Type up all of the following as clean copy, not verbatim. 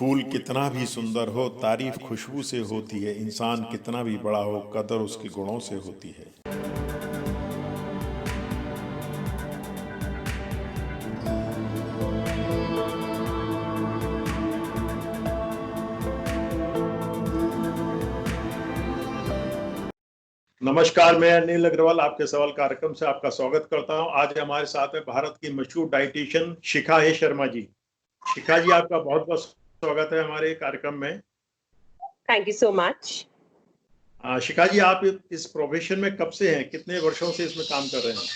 फूल कितना भी सुंदर हो, तारीफ खुशबू से होती है। इंसान कितना भी बड़ा हो, कदर उसके गुणों से होती है। नमस्कार, मैं अनिल अग्रवाल आपके सवाल कार्यक्रम से आपका स्वागत करता हूं। आज हमारे साथ है भारत की मशहूर डाइटिशियन शिखा हे शर्मा जी। शिखा जी, आपका बहुत बहुत स्वागत है हमारे कार्यक्रम में। Thank you so much. Shikha ji, आप इस प्रोफेशन में कब से हैं, कितने वर्षों से इसमें काम कर रहे हैं?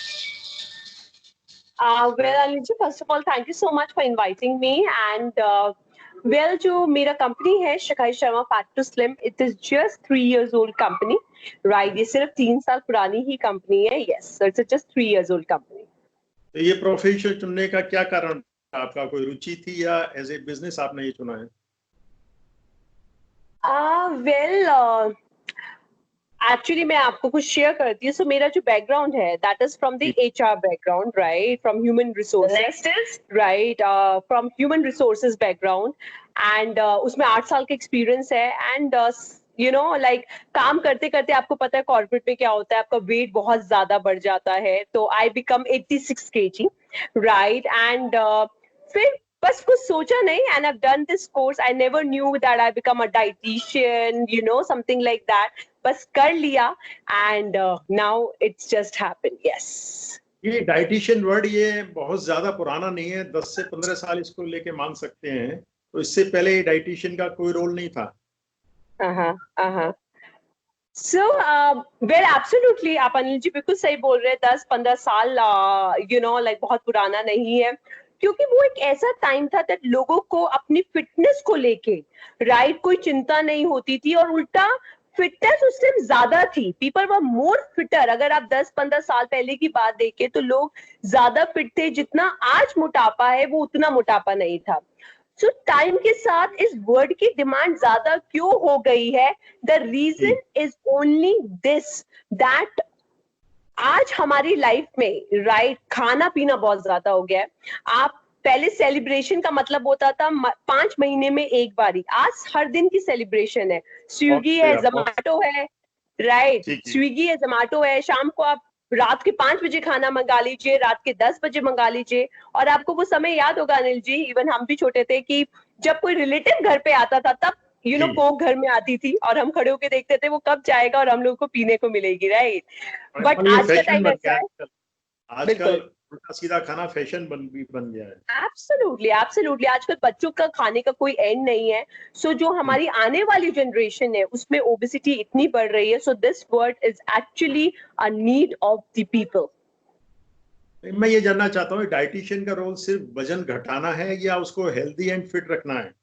Well, Anil, first of all, thank you so much for inviting me. And जो मेरा कंपनी है Shikha Sharma fat to slim, it is just 3 years old company, right? ये सिर्फ 3 साल पुरानी ही कंपनी है। Yes, it's just 3 years old company. तो ये प्रोफेशन चुनने का क्या कारण था? आपका कोई रुचि थी या एज ए बिजनेस आपने ये चुना है? वेल, एक्चुअली मैं आपको कुछ शेयर करती हूँ। सो मेरा जो बैकग्राउंड है that is from the HR background, right? From human resources, next is right, from human resources background. And उसमें 8 साल का एक्सपीरियंस है। एंड लाइक काम करते करते आपको पता है कॉर्पोरेट में क्या होता है, आपका वेट बहुत ज्यादा बढ़ जाता है। तो I become 86 kg, right? And फिर बस कुछ सोचा नहीं, and I done this course. I never knew that I become a dietitian, something like that. बस कर लिया, and now it's just happened. Yes, ये डाइटिशियन वर्ड ये बहुत ज्यादा पुराना नहीं है, 10 से 15 साल इसको लेके मान सकते हैं। तो इससे पहले डाइटिशियन का कोई रोल नहीं था। सो वेल एब्सोल्युटली, आप अनिल जी बिल्कुल सही बोल रहे हैं। 10-15 साल लाइक बहुत पुराना नहीं है, क्योंकि वो एक ऐसा टाइम था that लोगों को अपनी फिटनेस को लेके, राइट, कोई चिंता नहीं होती थी। और उल्टा फिटनेस उस टाइम ज्यादा थी। People were more fitter. अगर आप 10-15 साल पहले की बात देखें तो लोग ज्यादा फिट थे। जितना आज मोटापा है वो उतना मोटापा नहीं था। सो टाइम के साथ इस वर्ड की डिमांड ज्यादा क्यों हो गई है? The reason is only this, that आज हमारी लाइफ में, राइट, खाना पीना बहुत ज्यादा हो गया है। आप पहले सेलिब्रेशन का मतलब होता था 5 महीने में एक बारी, आज हर दिन की सेलिब्रेशन है। स्विगी है, जोमेटो है, राइट? स्विगी है, जोमेटो है। शाम को आप रात के 5 बजे खाना मंगा लीजिए, रात के 10 बजे मंगा लीजिए। और आपको वो समय याद होगा अनिल जी, इवन हम भी छोटे थे कि जब कोई रिलेटिव घर पे आता था तब कोक घर में आती थी और हम खड़े होके देखते थे वो कब जाएगा और हम लोग को पीने को मिलेगी, राइट? बट आज का टाइम ऐसा है। आजकल उल्टा सीधा खाना फैशन बन गया है। Absolutely, absolutely. आजकल बच्चों का खाने का कोई एंड नहीं है। सो जो हमारी आने वाली जनरेशन है उसमें ओबेसिटी इतनी बढ़ रही है। So this word is actually a need of the people. मैं ये जानना चाहता हूँ, डाइटिशियन का रोल सिर्फ वजन घटाना है या उसको हेल्दी एंड फिट रखना है?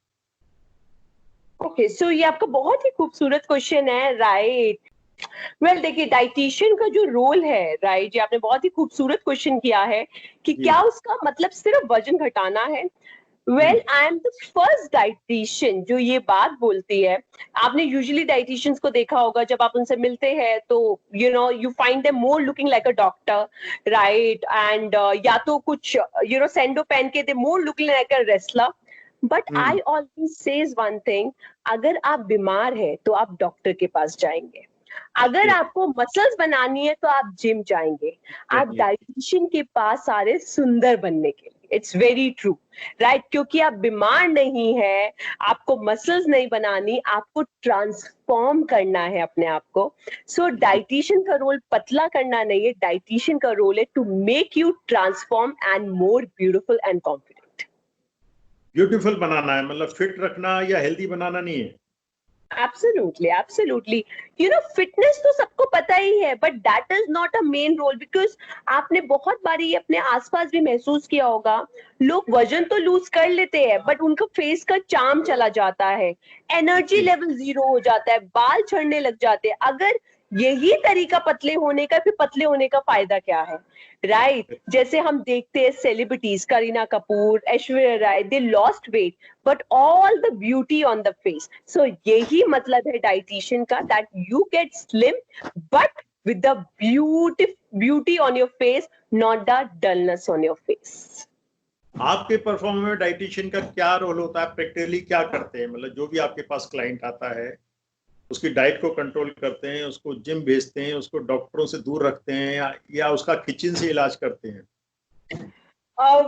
ओके, सो ये आपका बहुत ही खूबसूरत क्वेश्चन है, राइट? वेल, देखिए, डाइटिशियन का जो रोल है, राइट, ये आपने बहुत ही खूबसूरत क्वेश्चन किया है कि क्या उसका मतलब सिर्फ वजन घटाना है। Well, I am the first dietitian जो ये बात बोलती है। आपने यूजुअली डाइटिशियंस को देखा होगा, जब आप उनसे मिलते हैं तो you find them more looking like a doctor, right? And या तो कुछ सैंडो पहन के, they more looking like a wrestler. But I always says one thing, अगर आप बीमार है तो आप डॉक्टर के पास जाएंगे। अगर आपको मसल्स बनानी है तो आप जिम जाएंगे। आप डाइटिशियन के पास सारे सुंदर बनने के लिए। It's very true, right? क्योंकि आप बीमार नहीं है, आपको मसल्स नहीं बनानी, आपको ट्रांसफॉर्म करना है अपने आप को। सो डाइटिशियन का रोल पतला करना नहीं है, डाइटिशियन का रोल है to make you transform and more beautiful and confident. Beautiful बनाना है, मतलब फिट रखना या हेल्दी बनाना नहीं है। Absolutely, absolutely. Fitness तो सबको पता ही है, but that is not a main role, because आपने बहुत बारी ये अपने आसपास भी महसूस किया होगा। लोग वजन तो लूज कर लेते हैं, बट उनका फेस का चार्म चला जाता है, एनर्जी लेवल 0 हो जाता है, बाल झड़ने लग जाते हैं। अगर यही तरीका पतले होने का, फिर पतले होने का फायदा क्या है, राइट? जैसे हम देखते हैं celebrities, Kareena Kapoor, Aishwarya Rai, they lost weight but all the beauty on the face. So यही मतलब है डाइटिशियन का, that you get slim but with the beauty on your face, not the dullness on your face. आपके performance में dietitian का क्या role होता है, प्रैक्टिकली क्या करते हैं? मतलब जो भी आपके पास क्लाइंट आता है उसकी डाइट को कंट्रोल करते हैं, उसको जिम भेजते हैं, उसको डॉक्टरों से दूर रखते हैं, या उसका किचन से इलाज करते हैं?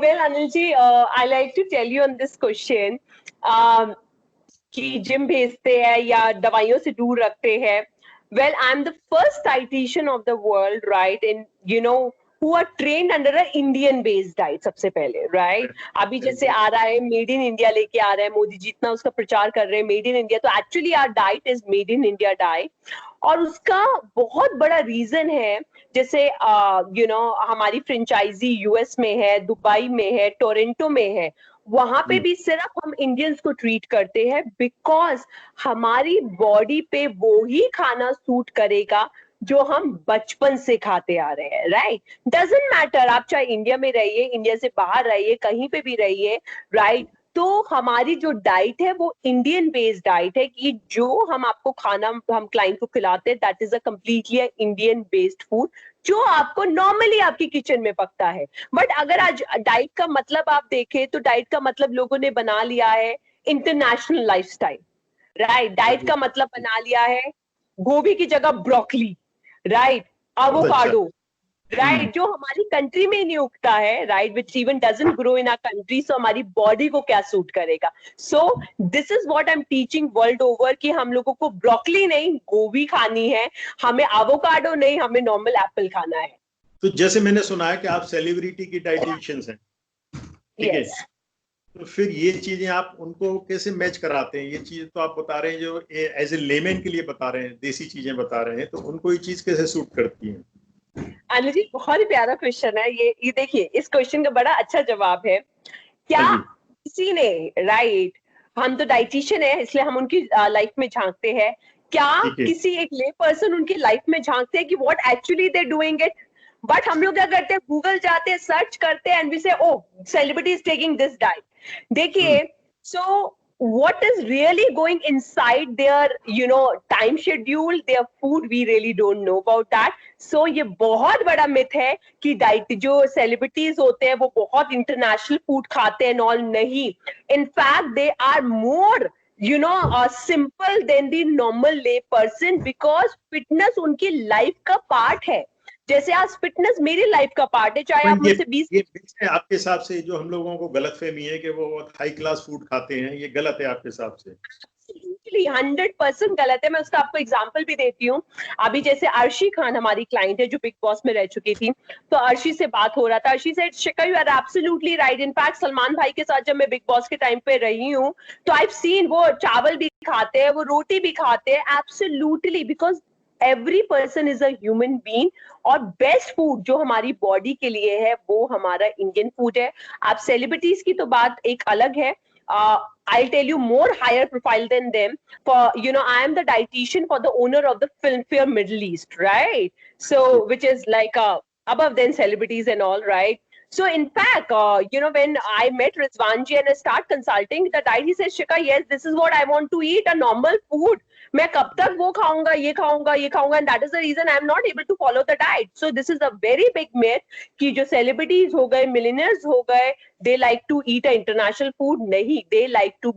Well, Anilji, I like to tell you on this question. कि जिम भेजते हैं या दवाइयों से दूर रखते हैं. Well, I'm the first dietitian of the world, right? In who are trained under a Indian based diet सबसे पहले, right? अभी जैसे आ रहा है मेड इन इंडिया लेके आ रहा है मोदी जी, इतना उसका प्रचार कर रहे हैं मेड इन इंडिया, तो actually our diet is made in India diet. और उसका बहुत बड़ा रीजन है, जैसे हमारी फ्रेंचाइजी यूएस में है, दुबई में है, टोरंटो में है, वहां पे भी सिर्फ हम इंडियंस को ट्रीट करते हैं बिकॉज हमारी बॉडी पे वो ही खाना सूट करेगा जो हम बचपन से खाते आ रहे हैं, राइट? डजंट मैटर आप चाहे इंडिया में रहिए, इंडिया से बाहर रहिए, कहीं पे भी रहिए, राइट? तो हमारी जो डाइट है वो इंडियन बेस्ड डाइट है कि जो हम आपको खाना हम क्लाइंट को खिलाते हैं that is a completely Indian based food जो आपको नॉर्मली आपकी किचन में पकता है. बट अगर आज डाइट का मतलब आप देखें तो डाइट का मतलब लोगों ने बना लिया है इंटरनेशनल लाइफस्टाइल, राइट? डाइट का मतलब बना लिया है गोभी की जगह ब्रोकली, राइट? Avocado, right? जो हमारी कंट्री में नहीं उगता है, right? Which even doesn't grow in our country, so हमारी बॉडी को क्या सूट करेगा? So this is what I am teaching world over कि हम लोगों को ब्रोकली नहीं गोभी खानी है, हमें एवोकाडो नहीं, हमें नॉर्मल एप्पल खाना है. तो जैसे मैंने सुना है कि आप सेलिब्रिटी की डाइटिशियंस हैं, ठीक है? तो फिर ये चीजें आप उनको कैसे मैच कराते हैं? ये चीज तो आप बता रहे हैं जो एज ए लेमैन के लिए बता रहे हैं, देसी चीजें बता रहे हैं, तो उनको ये चीज कैसे सूट करती है? अनिल जी बहुत ही प्यारा क्वेश्चन है ये देखिए इस क्वेश्चन का बड़ा अच्छा जवाब है. क्या किसी ने, राइट, हम तो डाइटिशियन है इसलिए हम उनकी लाइफ में झांकते हैं, क्या किसी एक ले पर्सन उनकी लाइफ में झांकते हैं कि what actually they doing it? But हम लोग क्या करते हैं, गूगल जाते हैं, सर्च करते हैं and we say O celebrity is taking this diet. देखिए, so what is really going inside their time schedule, their food, we really don't know about that. So ये बहुत बड़ा मिथ है कि डाइट जो सेलिब्रिटीज होते हैं वो बहुत इंटरनेशनल फूड खाते हैं, ऑल नहीं. In fact they are more simple than the normal lay person because fitness उनकी लाइफ का पार्ट है. जैसे आज फिटनेस मेरी लाइफ का पार्ट है, चाहे आप मुझसे 20 आपके हिसाब से जो हम लोगों को गलतफहमी है कि वो हाई क्लास फूड खाते हैं, ये गलत है आपके हिसाब से? 100% गलत है. मैं उसका आपको एग्जांपल भी देती हूँ. अभी जैसे अर्शी खान हमारी क्लाइंट है जो बिग बॉस में रह चुकी थी, तो अर्शी से बात हो रहा था. अर्शी से Shikha you are absolutely right. In fact Salman भाई के साथ जब मैं बिग बॉस के टाइम पे रही हूँ तो आई हैव सीन वो चावल भी खाते हैं, वो रोटी भी खाते हैं, absolutely, because every person is a human being. और बेस्ट फूड जो हमारी बॉडी के लिए है वो हमारा इंडियन फूड है. आप सेलिब्रिटीज की तो बात एक अलग है. I'll tell you more higher profile than them. For I am the dietitian for the owner of the Filmfare Middle East, right? So which is like above than celebrities and all, right? So in fact, when I met Rizwanji and I start consulting the diet, he says, Shika, yes, this is what I want to eat, a normal food. मैं कब तक वो खाऊंगा, ये खाऊंगा, ये खाऊंगा, and that is the reason I am not able to follow the diet. So this is a very big myth कि जो celebrities हो गए, millionaires हो गए, they like to eat a international food. नहीं, they like to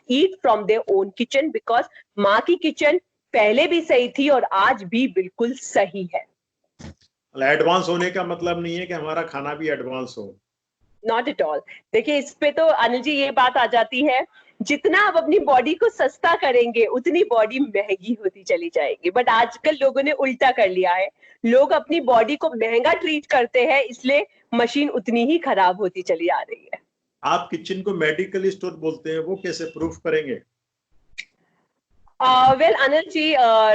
eat from their own kitchen because माँ की kitchen पहले भी सही थी और आज भी बिल्कुल सही है. एडवांस होने का मतलब नहीं है कि हमारा खाना भी एडवांस हो. Not at all. देखिए इस पे तो अनिल जी ये बात आ जाती है, जितना आप अपनी बॉडी को सस्ता करेंगे उतनी बॉडी महंगी होती चली जाएगी. बट आजकल लोगों ने उल्टा कर लिया है, लोग अपनी बॉडी को महंगा ट्रीट करते हैं इसलिए मशीन उतनी ही खराब होती चली आ रही है. आप किचन को मेडिकल स्टोर बोलते हैं, वो कैसे प्रूफ करेंगे? Well, Anil ji,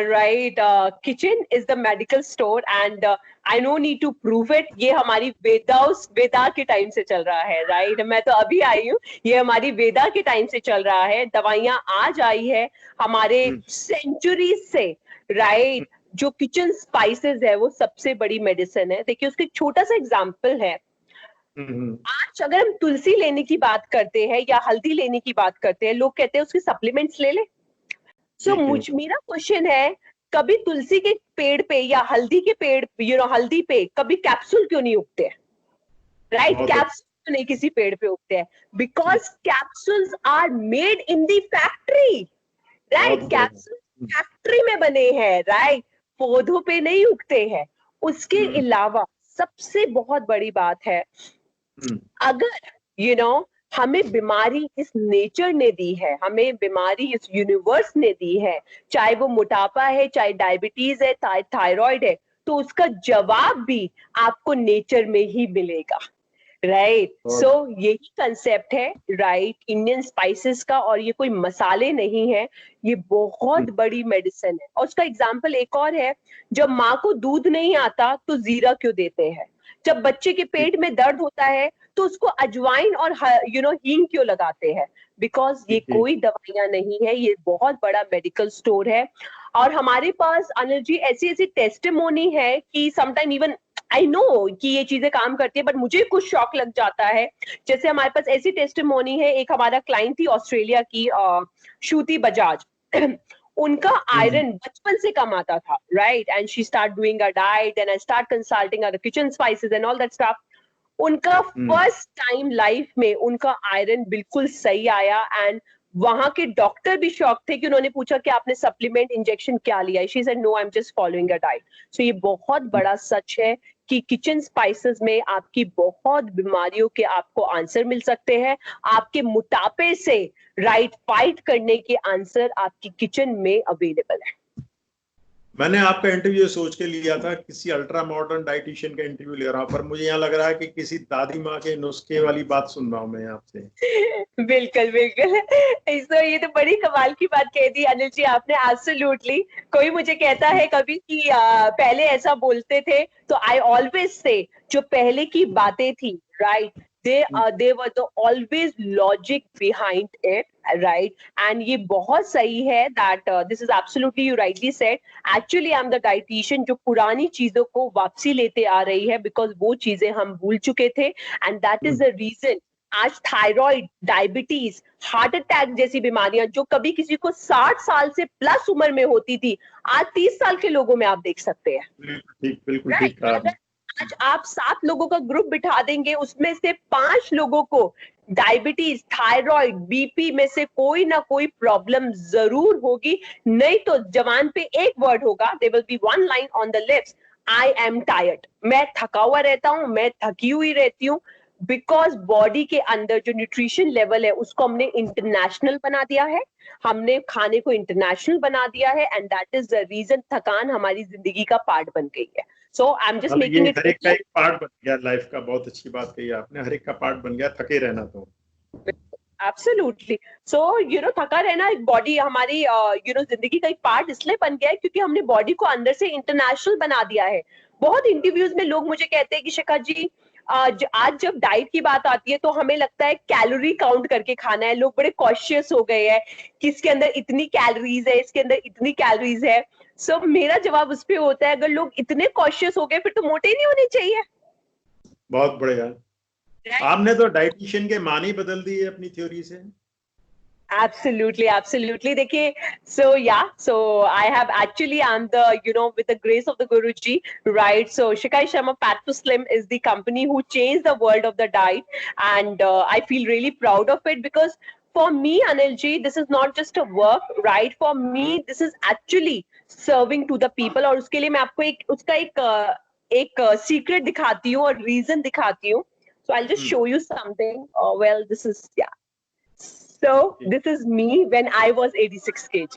right, kitchen is the medical store and I no need to prove it. ये हमारी वेदा के टाइम से चल रहा है, right? मैं तो अभी आई हूँ, ये हमारी वेदा के टाइम से चल रहा है. दवाइयाँ आज आई है हमारे सेंचुरी से, right? जो किचन स्पाइसेस है वो सबसे बड़ी मेडिसिन है. देखिए उसका एक छोटा सा एग्जाम्पल है. आज अगर हम तुलसी लेने की बात करते हैं या हल्दी लेने की बात करते हैं, लोग कहते हैं उसके सप्लीमेंट्स ले ले. सो मेरा क्वेश्चन है, कभी तुलसी के पेड़ पे या हल्दी के पेड़ हल्दी पे कभी कैप्सूल क्यों नहीं उगते? राइट? कैप्सूल क्यों नहीं किसी पेड़ पे उगते हैं? Because capsules are made in the factory, right? Capsule factory में बने हैं, राइट? पौधों पे नहीं उगते हैं। उसके अलावा सबसे बहुत बड़ी बात है, अगर हमें बीमारी इस नेचर ने दी है, हमें बीमारी इस यूनिवर्स ने दी है, चाहे वो मोटापा है, चाहे डायबिटीज है, चाहे थायराइड है, तो उसका जवाब भी आपको नेचर में ही मिलेगा, राइट? सो यही कंसेप्ट है, राइट, इंडियन स्पाइसेस का। और ये कोई मसाले नहीं है, ये बहुत बड़ी मेडिसिन है। और उसका एग्जांपल एक और है, जब माँ को दूध नहीं आता तो जीरा क्यों देते हैं? जब बच्चे के पेट में दर्द होता है तो उसको अजवाइन और हींग क्यों लगाते हैं? बिकॉज ये कोई दवाइयां नहीं है, ये बहुत बड़ा मेडिकल स्टोर है। और हमारे पास अनिल जी ऐसी ऐसी टेस्टिमोनी है कि समटाइम इवन आई नो कि ये चीजें काम करती है, बट मुझे कुछ शॉक लग जाता है। जैसे हमारे पास ऐसी टेस्टिमोनी है, एक हमारा क्लाइंट थी ऑस्ट्रेलिया की, श्रुति बजाज। उनका आयरन बचपन से कम आता था, right? And she start doing a diet and I start consulting a kitchen spices and all that stuff. उनका फर्स्ट टाइम लाइफ में उनका आयरन बिल्कुल सही आया। एंड वहां के डॉक्टर भी शॉक थे कि उन्होंने पूछा कि आपने सप्लीमेंट इंजेक्शन क्या लिया है? She said no, I am just following a diet. So ये बहुत बड़ा सच है कि किचन स्पाइसेस में आपकी बहुत बीमारियों के आपको आंसर मिल सकते हैं। आपके मोटापे से राइट फाइट करने के आंसर आपकी किचन में अवेलेबल है। मैंने आपका इंटरव्यू सोच के लिया था, किसी अल्ट्रा मॉडर्न डाइटिशियन का इंटरव्यू ले रहा हूँ, पर मुझे यहाँ लग रहा है कि किसी दादी माँ के नुस्खे वाली बात सुन रहा हूँ मैं आपसे। बिल्कुल बिल्कुल। ये तो बड़ी कमाल की बात कह दी अनिल जी आपने, एब्सोल्युटली। कोई मुझे कहता है कभी कि पहले ऐसा बोलते थे, तो आई ऑलवेज से जो पहले की बातें थी, right, they were the always logic behind it, right? And ये बहुत सही है that this is absolutely you rightly said. Actually I'm the dietitian जो पुरानी चीजों को वापसी लेते आ रही है, because वो चीजें हम भूल चुके थे। And that is the reason आज थायराइड, डायबिटीज, हार्ट अटैक जैसी बीमारियां जो कभी किसी को 60 साल से प्लस उम्र में होती थी, आज 30 साल के लोगों में आप देख सकते हैं। बिल्कुल ठीक कहा। आज आप 7 लोगों का ग्रुप बिठा देंगे, उसमें से 5 लोगों को डायबिटीज, थायराइड, बीपी में से कोई ना कोई प्रॉब्लम जरूर होगी। नहीं तो जवान पे एक वर्ड होगा, there will be one line on the lips, I am tired. मैं थका हुआ रहता हूं, मैं थकी हुई रहती हूँ, बिकॉज बॉडी के अंदर जो न्यूट्रिशन लेवल है उसको हमने इंटरनेशनल बना दिया है, हमने खाने को इंटरनेशनल बना दिया है। And that is the reason थकान हमारी जिंदगी का पार्ट बन गई है। So I am just making it, हर एक का एक पार्ट बन गया लाइफ का। बहुत अच्छी बात कही आपने, हर एक का पार्ट बन गया थके रहना। तो एब्सोल्युटली। सो थका रहना एक बॉडी हमारी जिंदगी का एक पार्ट इसलिए बन गया है क्योंकि हमने बॉडी को अंदर से इंटरनेशनल बना दिया है। बहुत इंटरव्यूज में लोग मुझे कहते हैं कि शिखा जी आज जब डाइट की बात आती है तो हमें लगता है कैलोरी काउंट करके खाना है। लोग बड़े कॉशियस हो गए हैं कि इसके अंदर इतनी कैलोरीज है, इसके अंदर इतनी कैलोरीज है। सो मेरा जवाब उस पर होता है, अगर लोग इतने कॉशियस हो गए फिर तो मोटे ही नहीं होने चाहिए। बहुत बढ़िया। आपने तो डाइटिशियन के मानी बदल दी है अपनी थ्योरी से। Absolutely, absolutely. देखिए, so I have actually, I'm the, with the grace of the Guruji, right? So Shikai Sharma Fat to Slim is the company who changed the world of the diet, and I feel really proud of it because for me, Anil ji, this is not just a work, right? For me, this is actually serving to the people. और उसके लिए मैं आपको उसका एक secret दिखाती हूँ और reason दिखाती हूँ. So I'll just show you something. Well, this is So this is me when I was 86 kg.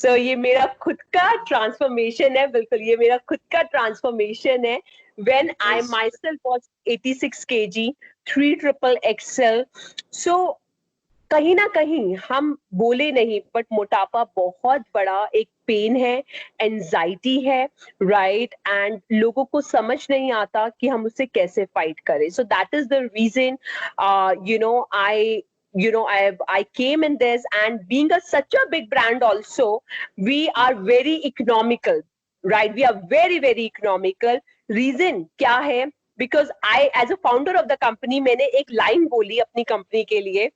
So ये मेरा खुद का ट्रांसफॉर्मेशन है, बिल्कुल ये मेरा खुद का ट्रांसफॉर्मेशन है। When I myself was 86 kg, 3 XXL. So कहीं ना कहीं हम बोले नहीं, बट मोटापा बहुत बड़ा एक पेन है, एंजाइटी है, राइट? एंड लोगों को समझ नहीं आता कि हम उससे कैसे फाइट करें। So that is the reason I came in this, and being such a big brand also, we are very economical, right? We are very very economical. Reason क्या है? Because I as a founder of the company, मैंने एक line बोली अपनी company के लिए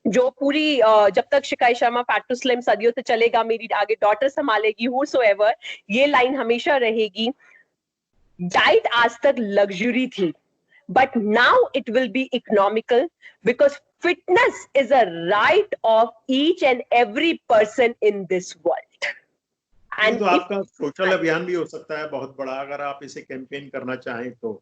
जो पूरी जब तक शिकाई शर्मा फैट टू स्लिम सदियों से चलेगा, मेरी आगे डॉटर संभालेगी, whosoever, ये लाइन हमेशा रहेगी। डाइट आज तक लग्जरी थी, but now it will be economical because fitness is a right of each and every person in this world. ये And तो if आपका सोशल अभियान भी हो सकता है बहुत बड़ा, अगर आप इसे कैंपेन करना चाहें तो।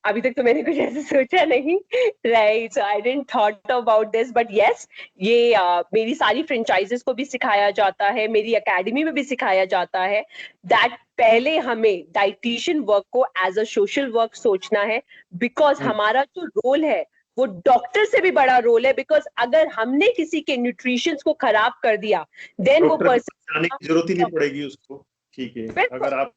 अभी तक तो मैंने कुछ ऐसे सोचा नहीं, right, so I didn't thought about this, but yes, ये मेरी सारी फ्रेंचाइजेस को भी सिखाया जाता है, मेरी एकेडमी में भी सिखाया जाता है दैट पहले हमें डाइटिशियन वर्क को एज अ सोशल वर्क सोचना है, बिकॉज हमारा जो रोल है वो डॉक्टर से भी बड़ा रोल है, बिकॉज अगर हमने किसी के न्यूट्रिशन को खराब कर दिया देन वो पर्सन जाने की जरूरत ही नहीं पड़ेगी उसको, ठीक है, अगर आप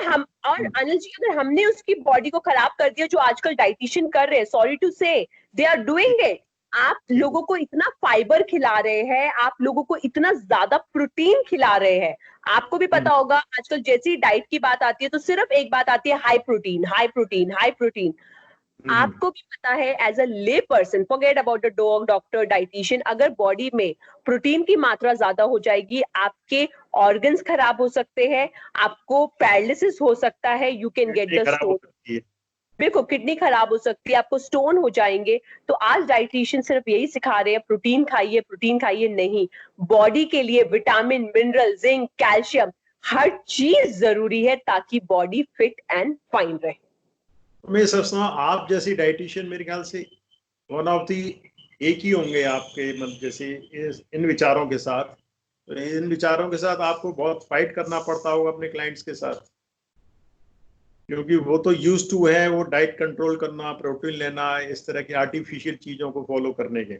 हम और अनिल जी अगर हमने उसकी बॉडी को खराब कर दिया, जो आजकल डाइटिशियन कर रहे हैं, सॉरी टू से दे आर डूइंग इट। आप लोगों को इतना फाइबर खिला रहे हैं, आप लोगों को इतना ज्यादा प्रोटीन खिला रहे हैं, आपको भी पता होगा आजकल जैसी डाइट की बात आती है तो सिर्फ एक बात आती है, high protein high protein high protein. आपको भी पता है एज अ ले person, forget about the doctor dietitian, अगर बॉडी में प्रोटीन की मात्रा ज्यादा हो जाएगी आपके ऑर्गन्स खराब हो सकते हैं, आपको पैरालिसिस हो सकता है, you can get the stone, बिल्कुल किडनी खराब हो सकती है, आपको स्टोन हो जाएंगे। तो आज डाइटिशियन सिर्फ यही सिखा रहे हैं, प्रोटीन खाइए नहीं, बॉडी के लिए विटामिन, मिनरल, जिंक, कैल्शियम, हर चीज जरूरी है ताकि बॉडी फिट एंड फाइन रहे। मैं समझता हूँ आप जैसी डाइटिशियन मेरे ख्याल से वन ऑफ दी एक ही होंगे आपके, मतलब जैसे इन विचारों के साथ, तो इन विचारों के साथ आपको बहुत फाइट करना पड़ता होगा अपने क्लाइंट्स के साथ, क्योंकि वो तो यूज टू है वो डाइट कंट्रोल करना, प्रोटीन लेना, इस तरह की आर्टिफिशियल चीजों को फॉलो करने के।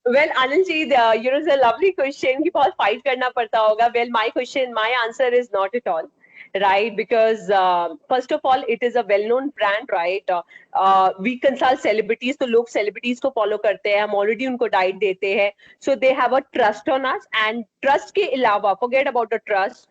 Well, Anil ji, it's a lovely question कि बहुत fight करना पड़ता होगा. Well, my answer is not at all, right? Because first of all, it is a well-known brand, right? We consult celebrities, तो लोग celebrities को follow करते हैं, हम already उनको diet देते हैं, so they have a trust on us, and trust के अलावा, forget about the trust,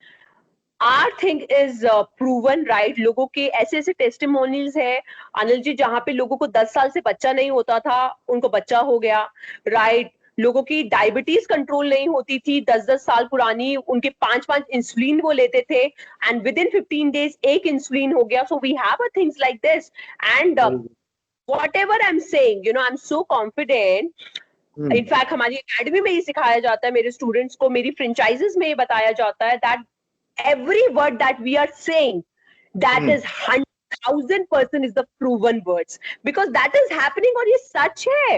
our thing is proven, right? लोगों के ऐसे ऐसे टेस्टिमोनियल्स है अनिल जी जहां पे लोगों को 10 साल से बच्चा नहीं होता था, उनको बच्चा हो गया, राइट? लोगों की डायबिटीज कंट्रोल नहीं होती थी, 10-10 साल पुरानी, उनके 5-5 इंसुलिन वो लेते थे एंड विद इन 15 डेज एक इंसुलिन हो गया। So we have a things like this and whatever I'm saying, I'm so confident. In fact हमारी एकेडमी में ये सिखाया जाता है, मेरे स्टूडेंट्स को, मेरी फ्रेंचाइजेस में ये बताया जाता है that every word that we are saying, that is 1,000% is the proven words, because that is happening और ये सच है,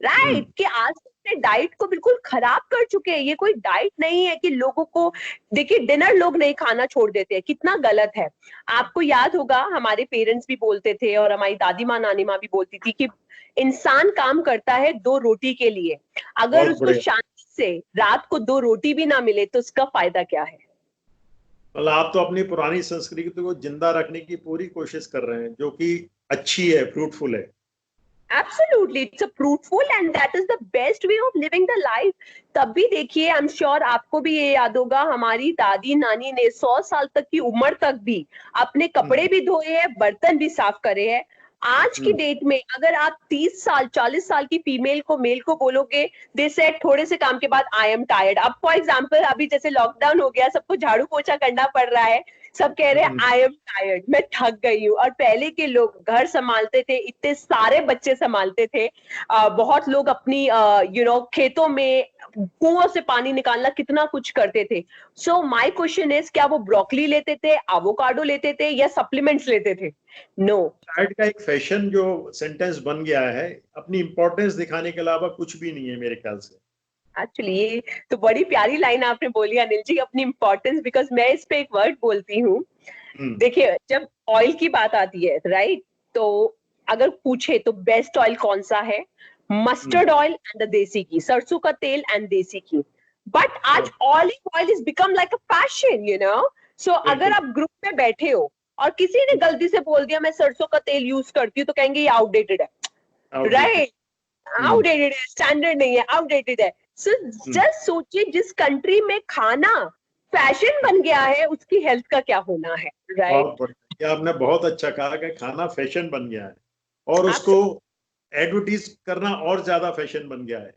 राइट? कि आज अपने डाइट को बिल्कुल खराब कर चुके हैं। ये कोई डाइट नहीं है कि लोगों को, देखिए डिनर लोग नहीं खाना छोड़ देते हैं, कितना गलत है। आपको याद होगा हमारे पेरेंट्स भी बोलते थे और हमारी दादी माँ नानी माँ भी बोलती थी कि इंसान काम करता है 2 रोटी के लिए, अगर उसको शांति से रात को 2 रोटी भी ना मिले तो उसका फायदा क्या है? मतलब आप तो अपनी पुरानी संस्कृति को जिंदा रखने की पूरी कोशिश कर रहे हैं, जो कि अच्छी है, फ्रूटफुल है। Absolutely, it's a fruitful and that is the best way of living the life. तब भी देखिए, आई एम श्योर आपको भी ये याद होगा, हमारी दादी नानी ने 100 साल तक की उम्र तक भी अपने कपड़े भी धोए हैं, बर्तन भी साफ करे हैं। आज की डेट में अगर आप 30 साल 40 साल की फीमेल को मेल को बोलोगे, दे सेड थोड़े से काम के बाद आई एम टायर्ड। अब फॉर एग्जांपल अभी जैसे लॉकडाउन हो गया, सबको झाड़ू पोछा करना पड़ रहा है, सब कह रहे हैं आई एम टायर्ड, मैं थक गई हूँ। और पहले के लोग घर संभालते थे, इतने सारे बच्चे संभालते थे, बहुत लोग अपनी खेतों में कुओं से पानी निकालना कितना कुछ करते थे। सो माय क्वेश्चन इज, क्या वो ब्रोकली लेते थे, एवोकाडो लेते थे या सप्लीमेंट्स लेते थे? नो। डाइट का एक फैशन जो सेंटेंस बन गया है, अपनी इंपॉर्टेंस दिखाने के अलावा कुछ भी नहीं है मेरे ख्याल से। एक्चुअली ये तो बड़ी प्यारी लाइन आपने बोली अनिल जी, अपनी इंपॉर्टेंस, बिकॉज मैं इस पे एक वर्ड बोलती हूँ। देखिए जब ऑयल की बात आती है, राइट, तो अगर पूछे तो बेस्ट ऑयल कौन सा है? मस्टर्ड ऑयल एंड द देसी घी, सरसों का तेल एंड देसी घी। बट आज olive oil is become like a fashion, so अगर आप ग्रुप में बैठे हो और किसी ने गलती से बोल दिया मैं सरसों का तेल यूज करती हूँ, तो कहेंगे ये आउटडेटेड है, राइट? आउटडेटेड है, स्टैंडर्ड नहीं है, आउटडेटेड है। सो जस्ट सोचिए, जिस कंट्री में खाना फैशन बन गया है उसकी हेल्थ का क्या होना है, राइट? आपने बहुत अच्छा कहा कि खाना फैशन बन गया है और उसको एडवर्टीज करना और ज्यादा फैशन बन गया है।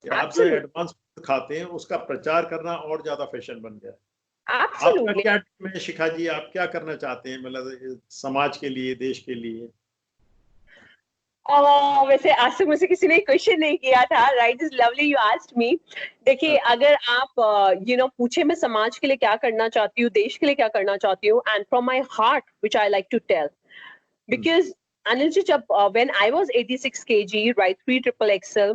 आप जो एडवांस खाते हैं उसका प्रचार करना और ज्यादा फैशन बन गया है। आपका एब्सोल्युटली। क्या टीम है शिखा जी, आप क्या करना चाहते हैं मतलब समाज के लिए, देश के लिए? वैसे आज तक मुझसे किसी ने क्वेश्चन नहीं किया था, right? Is lovely you asked me. देखिए, अगर आप पूछे मैं समाज के लिए क्या करना चाहती हूँ, देश के लिए क्या करना चाहती हूँ, and from my heart which I like to tell, because Anil ji, जब when I was 86 kg, right, 3 triple XL,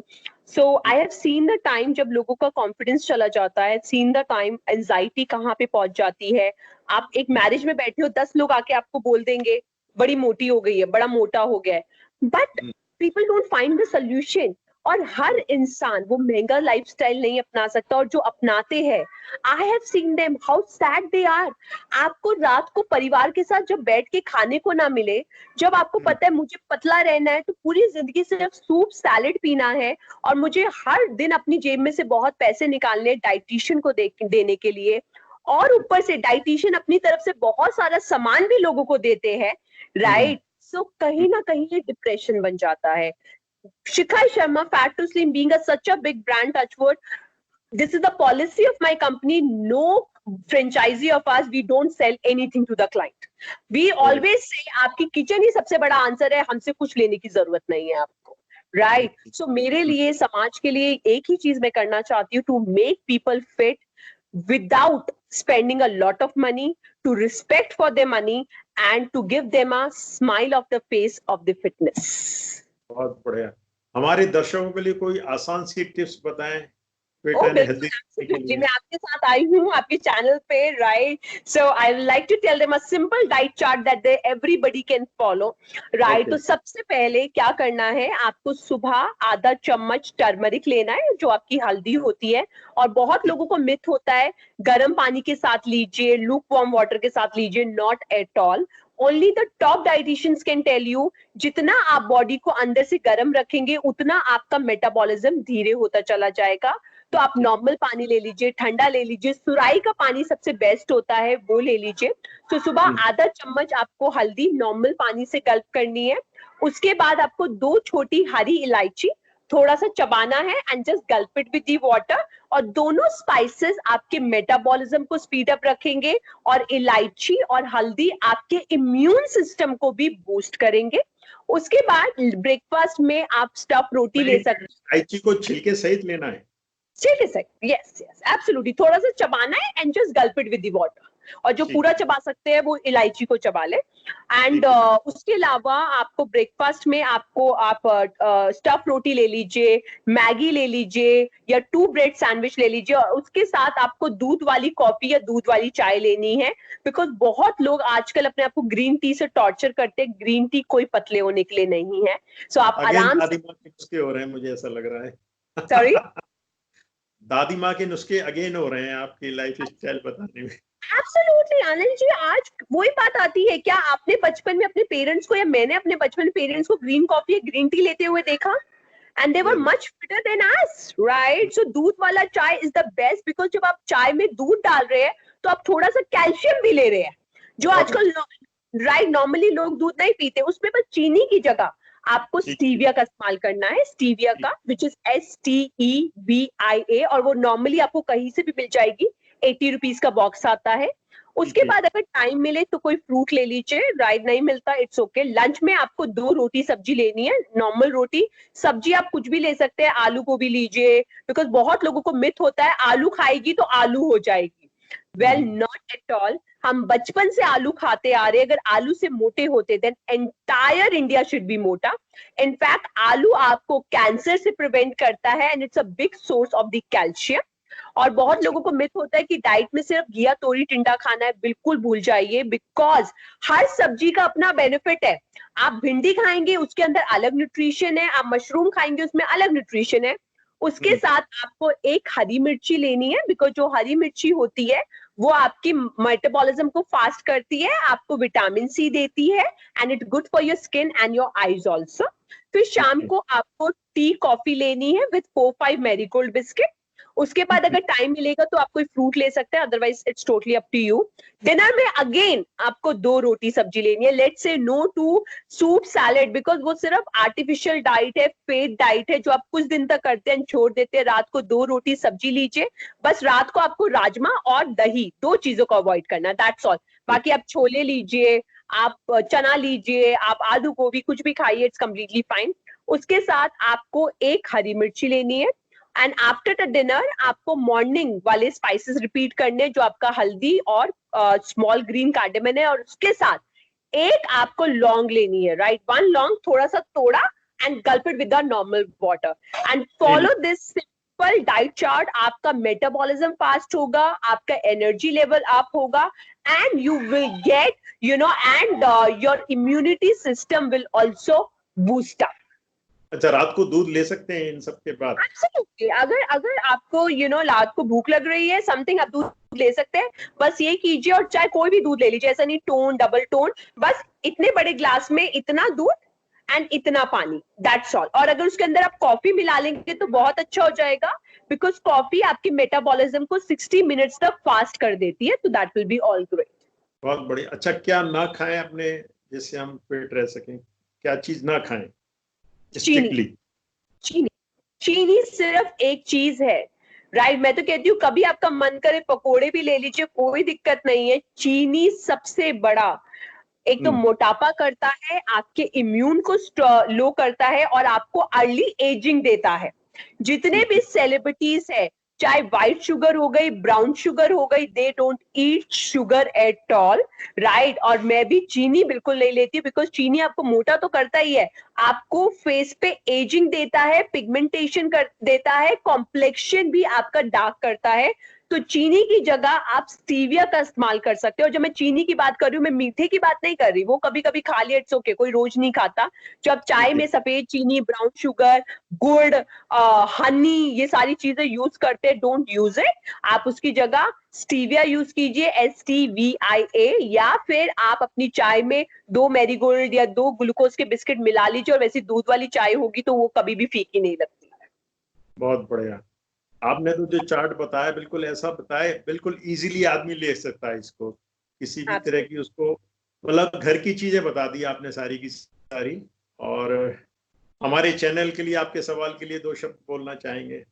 so I have seen the time जब लोगों का confidence चला जाता है, seen the time anxiety कहाँ पे पहुंच जाती है। आप एक मैरिज में बैठे हो, 10 लोग आके आपको बोल देंगे बड़ी मोटी हो गई है, बड़ा मोटा हो गया है, but people don't find the solution. और हर इंसान वो महंगा लाइफस्टाइल नहीं अपना सकता, और जो अपनाते हैं, I have seen them how sad they are. आपको रात को परिवार के साथ जब बैठ के खाने को ना मिले, जब आपको पता है मुझे पतला रहना है तो पूरी जिंदगी सिर्फ सूप सैलेड पीना है, और मुझे हर दिन अपनी जेब में से बहुत पैसे निकालने डाइटिशियन को देने के लिए, और ऊपर से डाइटिशियन अपनी तरफ से बहुत सारा सामान भी लोगों को देते हैं, राइट? सो कहीं ना कहीं ये डिप्रेशन बन जाता है। Shikha Sharma Fat to Slim being such a big brand, touchwood, this is the policy of my company. No franchisee of us, we don't sell anything to the client. We always say आपकी kitchen ही सबसे बड़ा answer है, हमसे कुछ लेने की जरूरत नहीं है आपको, राइट? सो मेरे लिए, समाज के लिए एक ही चीज मैं करना चाहती हूँ, to make people fit without spending a lot of money, to respect for their money, and to give them a smile of the face of the fitness. बहुत बढ़िया। हमारे दर्शकों के लिए कोई आसान सी टिप्स बताएं Oh, पेट एंड हेल्दी के जी, लिए। मैं आपके साथ आई हूँ आपके चैनल पे, right? So I like to tell them a simple diet chart that they everybody can follow, right? तो सबसे पहले क्या करना है, आपको सुबह आधा चम्मच टर्मरिक लेना है, जो आपकी हल्दी होती है। और बहुत लोगों को मिथ होता है गर्म पानी के साथ लीजिए, लूक वार्म वाटर के साथ लीजिए, not at all. Only the top dietitians can tell you, जितना आप बॉडी को अंदर से गर्म रखेंगे उतना आपका मेटाबॉलिज्म धीरे होता चला जाएगा। तो आप नॉर्मल पानी ले लीजिए, ठंडा ले लीजिए, सुराई का पानी सबसे बेस्ट होता है, वो ले लीजिए। तो सुबह आधा चम्मच आपको हल्दी नॉर्मल पानी से गल्प करनी है। उसके बाद आपको 2 छोटी हरी इलायची थोड़ा सा चबाना है, and just Gulp it with the water. और दोनों स्पाइसेस आपके मेटाबॉलिज्म को स्पीड अप रखेंगे, और इलायची और हल्दी आपके इम्यून सिस्टम को भी बूस्ट करेंगे। उसके बाद ब्रेकफास्ट में आप स्टफ रोटी ले सकते हैं। इलायची को छिलके सहित लेना है? छिलके से, यस यस एब्सोल्युटली, थोड़ा सा चबाना है and just Gulp it with the water. और जो पूरा चबा सकते हैं वो इलायची को चबा ले। एंड उसके अलावा आपको ब्रेकफास्ट में आप स्टफ रोटी ले लीजिए, मैगी ले लीजिए, या 2 ब्रेड सैंडविच ले लीजिए, और उसके साथ आपको दूध वाली कॉफी या दूध वाली चाय लेनी है। बिकॉज बहुत लोग आजकल अपने आप को ग्रीन टी से टॉर्चर करते हैं, ग्रीन टी कोई पतले होने के लिए नहीं है। सो आप आराम से, नुस्खे हो रहे हैं, मुझे ऐसा लग रहा है। सॉरी, दादी माँ के नुस्खे अगेन हो रहे हैं आपकी लाइफ स्टाइल बताने में। एब्सोल्युटली आनंद जी, आज वही बात आती है, क्या आपने बचपन में अपने पेरेंट्स को, या मैंने अपने बचपन में पेरेंट्स को ग्रीन कॉफी या ग्रीन टी लेते हुए देखा? And they were much fitter than us, right? So दूध वाला चाय इज द बेस्ट, बिकॉज जब आप चाय में दूध डाल रहे हैं तो आप थोड़ा सा कैल्शियम भी ले रहे हैं, जो आजकल, राइट, नॉर्मली लोग दूध नहीं पीते, उसमें बस चीनी की जगह आपको स्टीविया का इस्तेमाल करना है, स्टीविया का, विच इज STEVIA, और वो नॉर्मली आपको कहीं से भी मिल जाएगी, 80 रुपीज का बॉक्स आता है। उसके बाद अगर टाइम मिले तो कोई फ्रूट ले लीजिए, राइट? नहीं मिलता, इट्स ओके। लंच में आपको 2 रोटी सब्जी लेनी है, नॉर्मल रोटी सब्जी आप कुछ भी ले सकते हैं, आलू गोभी लीजिए, बिकॉज बहुत लोगों को मिथ होता है आलू खाएगी तो आलू हो जाएगी। Well, not at all. हम बचपन से आलू खाते आ रहे हैं, अगर आलू से मोटे होते then entire India should be मोटा। इनफैक्ट आलू आपको कैंसर से प्रिवेंट करता है, and it's a big source of the calcium. और बहुत लोगों को मिथ होता है कि डाइट में सिर्फ घिया तोरी टिंडा खाना है, बिल्कुल भूल जाइए, बिकॉज हर सब्जी का अपना बेनिफिट है। आप भिंडी खाएंगे उसके अंदर अलग न्यूट्रिशन है, आप मशरूम खाएंगे उसमें अलग न्यूट्रिशन है। उसके साथ आपको एक हरी मिर्ची लेनी है, बिकॉज जो हरी मिर्ची होती है वो आपकी मेटाबॉलिज्म को फास्ट करती है, आपको विटामिन सी देती है, and it good for your skin and your eyes also. फिर शाम को आपको टी कॉफी लेनी है विथ 4-5 मैरीगोल्ड बिस्किट। उसके बाद अगर टाइम मिलेगा तो आप कोई फ्रूट ले सकते हैं, otherwise it's totally up to you. Dinner में अगेन आपको 2 रोटी सब्जी लेनी है। Let's say no to soup salad, because वो सिर्फ आर्टिफिशियल डाइट है, फेक डाइट है जो आप कुछ दिन तक करते हैं, छोड़ देते हैं। रात को 2 रोटी सब्जी लीजिए, बस रात को आपको राजमा और दही 2 चीजों को अवॉइड करना, दैट्स ऑल। बाकी आप छोले लीजिए, आप चना लीजिए, आप आलू गोभी कुछ भी खाइए, इट्स कम्प्लीटली फाइन। उसके साथ आपको 1 हरी मिर्ची लेनी है। एंड आफ्टर द डिनर आपको मॉर्निंग वाले स्पाइसेस रिपीट करने, जो आपका हल्दी और स्मॉल ग्रीन कार्डेमन है। और उसके साथ 1 आपको लौंग लेनी है, राइट, 1 लौंग थोड़ा सा तोड़ा and Gulp it with normal water and follow this simple diet chart. आपका मेटाबॉलिज्म फास्ट होगा, आपका एनर्जी लेवल अप होगा, and you will get and your immunity system will also boost up. अच्छा, रात को दूध ले सकते हैं इन सब के बाद? Absolutely. अगर आपको रात को भूख लग रही है समथिंग, आप दूध ले सकते हैं। बस ये कीजिए, और चाहे कोई भी दूध ले लीजिए, ऐसा नहीं टोन डबल टोन, बस इतने बड़े ग्लास में इतना दूध एंड इतना पानी, दैट्स ऑल। और अगर उसके अंदर आप कॉफी मिला लेंगे तो बहुत अच्छा हो जाएगा, बिकॉज कॉफी आपके मेटाबॉलिज्म को 60 मिनट्स तक फास्ट कर देती है, तो that will be all great. बहुत बढ़िया। अच्छा, क्या ना खाएं अपने, जिससे हम फिट रह सकें? क्या चीज ना खाएं स्ट्रिक्टली? चीनी सिर्फ एक चीज है, राइट। मैं तो कहती हूँ कभी आपका मन करे पकोड़े भी ले लीजिए, कोई दिक्कत नहीं है। चीनी सबसे बड़ा, एक तो मोटापा करता है, आपके इम्यून को लो करता है, और आपको अर्ली एजिंग देता है। जितने भी सेलिब्रिटीज है, चाहे व्हाइट शुगर हो गई, ब्राउन शुगर हो गई, they don't eat sugar at all, right. और मैं भी चीनी बिल्कुल नहीं लेती, बिकॉज चीनी आपको मोटा तो करता ही है, आपको फेस पे एजिंग देता है, पिगमेंटेशन कर देता है, कॉम्प्लेक्शन भी आपका डार्क करता है। तो चीनी की जगह आप स्टीविया का इस्तेमाल कर सकते हो। जब मैं चीनी की बात कर रही हूँ, मैं मीठे की बात नहीं कर रही, वो कभी कभी खा लिया, इट्स ओके, कोई रोज नहीं खाता। जो आप चाय में सफेद चीनी, ब्राउन शुगर, गुड़, हनी, ये सारी चीजें यूज करते हैं, डोंट यूज इट। आप उसकी जगह स्टीविया यूज कीजिए, STVIA, या फिर आप अपनी चाय में 2 मैरीगोल्ड या 2 ग्लूकोज के बिस्किट मिला लीजिए, और वैसी दूध वाली चाय होगी तो वो कभी भी फीकी नहीं लगती। बहुत बढ़िया। आपने तो जो चार्ट बताया, बिल्कुल ऐसा बताया, बिल्कुल इजीली आदमी ले सकता है इसको, किसी भी तरह की उसको, मतलब घर की चीजें बता दी आपने सारी की सारी। और हमारे चैनल के लिए, आपके सवाल के लिए 2 शब्द बोलना चाहेंगे?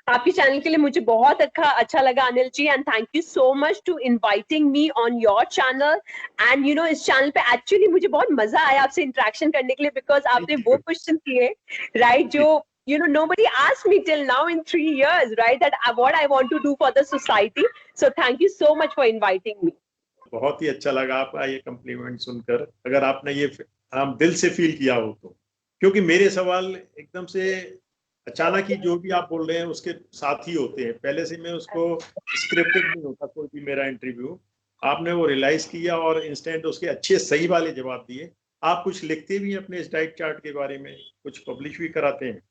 आपके चैनल के लिए मुझे बहुत अच्छा लगा Anil ji, and thank you so much to inviting me on your channel. And इस चैनल पे एक्चुअली मुझे बहुत मजा आया आपसे इंटरेक्शन करने के लिए, बिकॉज आपने वो क्वेश्चन किए, राइट, जो nobody asked me till now in 3 years, right, that what I want to do for the society. So thank you so much for inviting me. बहुत ही अच्छा लगा आपका ये कम्प्लीमेंट सुनकर, अगर आपने ये हम दिल से फील किया हो तो। क्योंकि मेरे सवाल एकदम से अचानक ही जो भी आप बोल रहे हैं उसके साथ ही होते हैं, पहले से मैं उसको स्क्रिप्टेड नहीं होता कोई भी मेरा इंटरव्यू। आपने वो रियलाइज किया और इंस्टेंट उसके अच्छे सही वाले जवाब दिए। आप कुछ लिखते भी हैं अपने इस डाइट चार्ट के बारे में, कुछ पब्लिश भी कराते हैं?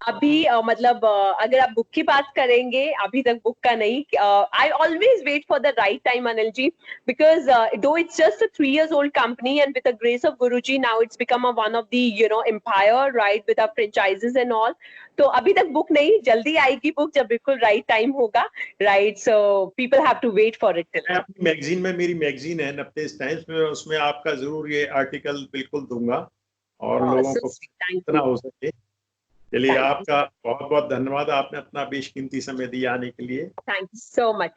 अभी मतलब अगर आप बुक की बात करेंगे, अभी तक बुक का नहीं। I always wait for the right time Anil ji, because though it's just a 3 years old company, and with the grace of Guruji now it's become a one of the empire, right, with our franchises and all. तो अभी तक book नहीं, जल्दी आएगी book जब बिल्कुल right time होगा, right. So people have to wait for it. मैं अपनी मैगजीन में, मेरी मैगजीन है नब्तेश टाइम्स में, उसमें आपका जरूर ये आर्टिकल बिल्कुल दूंगा, और लोगों को इतना हो सके। चलिए, आपका बहुत बहुत धन्यवाद, आपने अपना बेशकीमती समय दिया आने के लिए। Thank you so much.